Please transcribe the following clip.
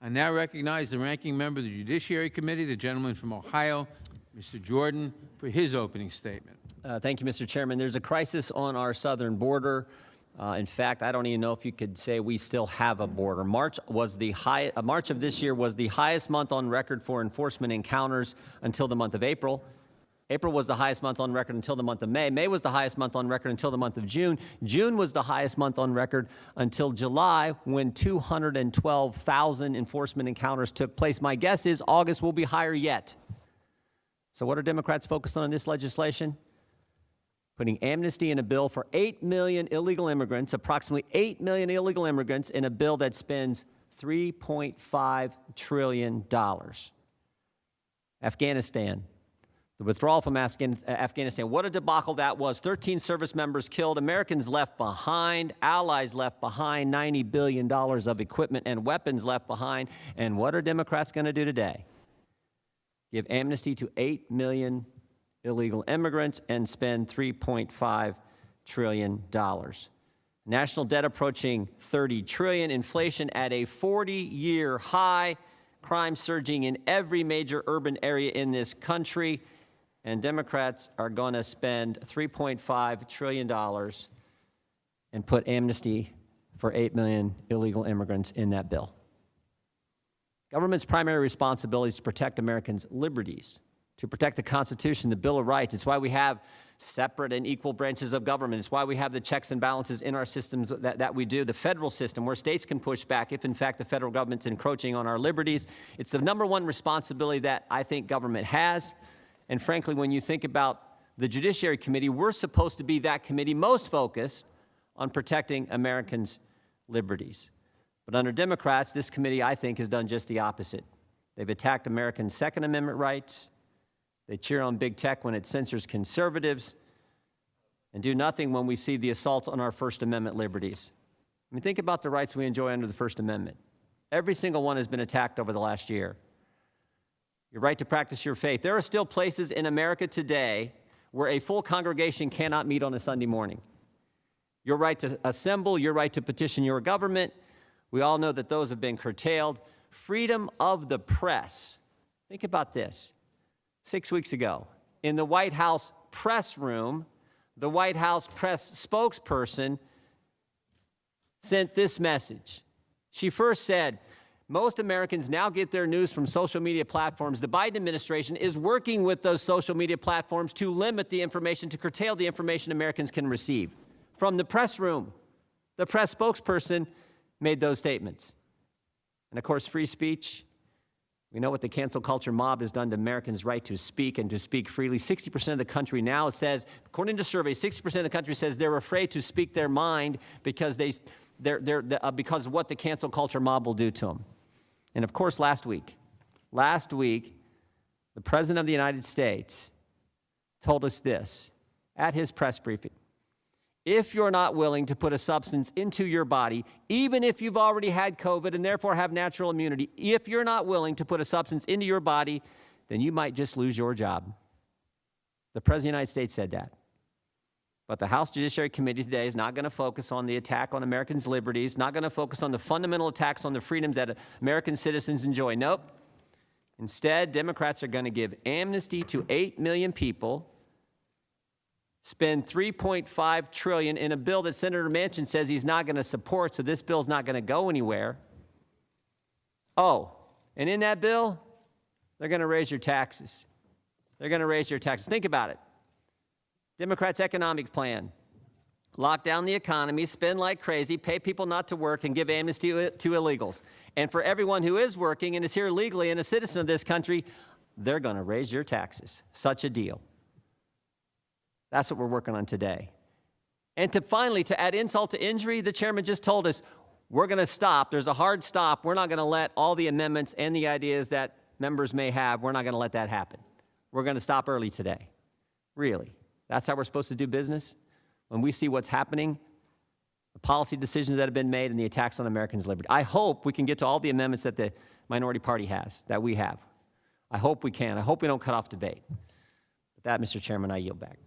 I now recognize the ranking member of the Judiciary Committee, the gentleman from Ohio, Mr. Jordan, for his opening statement. Thank you, Mr. Chairman. There's a crisis on our southern border. In fact, I don't even know if you could say we still have a border. March of this year was the highest month on record for enforcement encounters until the month of April. April was the highest month on record until the month of May. May was the highest month on record until the month of June. June was the highest month on record until July, when 212,000 enforcement encounters took place. My guess is August will be higher yet. So what are Democrats focused on in this legislation? Putting amnesty in a bill for 8 million illegal immigrants, approximately 8 million illegal immigrants, in a bill that spends $3.5 trillion. Afghanistan. The withdrawal from Afghanistan, what a debacle that was. 13 service members killed, Americans left behind, allies left behind, $90 billion of equipment and weapons left behind. And what are Democrats going to do today? Give amnesty to 8 million illegal immigrants and spend $3.5 trillion. National debt approaching $30 trillion, inflation at a 40-year high, crime surging in every major urban area in this country. And Democrats are going to spend $3.5 trillion and put amnesty for 8 million illegal immigrants in that bill. Government's primary responsibility is to protect Americans' liberties, to protect the Constitution, the Bill of Rights. It's why we have separate and equal branches of government. It's why we have the checks and balances in our systems that we do. The federal system, where states can push back if, in fact, the federal government's encroaching on our liberties. It's the #1 responsibility that I think government has. And frankly, when you think about the Judiciary Committee, we're supposed to be that committee most focused on protecting Americans' liberties. But under Democrats, this committee, I think, has done just the opposite. They've attacked Americans' Second Amendment rights. They cheer on big tech when it censors conservatives, and do nothing when we see the assaults on our First Amendment liberties. I mean, think about the rights we enjoy under the First Amendment. Every single one has been attacked over the last year. Your right to practice your faith. There are still places in America today where a full congregation cannot meet on a Sunday morning. Your right to assemble, your right to petition your government, we all know that those have been curtailed. Freedom of the press. Think about this. 6 weeks ago, in the White House press room, the White House press spokesperson sent this message. She first said, most Americans now get their news from social media platforms. The Biden administration is working with those social media platforms to limit the information, to curtail the information Americans can receive. From the press room, the press spokesperson made those statements. And of course, free speech, we know what the cancel culture mob has done to Americans' right to speak and to speak freely. 60% of the country now says, according to surveys, 60% of the country says they're afraid to speak their mind because because of what the cancel culture mob will do to them. And of course, last week, the President of the United States told us this at his press briefing. If you're not willing to put a substance into your body, even if you've already had COVID and therefore have natural immunity, if you're not willing to put a substance into your body, then you might just lose your job. The President of the United States said that. But the House Judiciary Committee today is not going to focus on the attack on Americans' liberties, not going to focus on the fundamental attacks on the freedoms that American citizens enjoy. Nope. Instead, Democrats are going to give amnesty to 8 million people, spend $3.5 trillion in a bill that Senator Manchin says he's not going to support, so this bill's not going to go anywhere. Oh, and in that bill, they're going to raise your taxes. They're going to raise your taxes. Think about it. Democrats' economic plan. Lock down the economy, spend like crazy, pay people not to work, and give amnesty to illegals. And for everyone who is working and is here legally and a citizen of this country, they're going to raise your taxes. Such a deal. That's what we're working on today. And to add insult to injury, the chairman just told us, we're going to stop. There's a hard stop. We're not going to let all the amendments and the ideas that members may have, we're not going to let that happen. We're going to stop early today. Really. That's how we're supposed to do business? When we see what's happening, the policy decisions that have been made, and the attacks on Americans' liberty. I hope we can get to all the amendments that the minority party has, that we have. I hope we can. I hope we don't cut off debate. With that, Mr. Chairman, I yield back.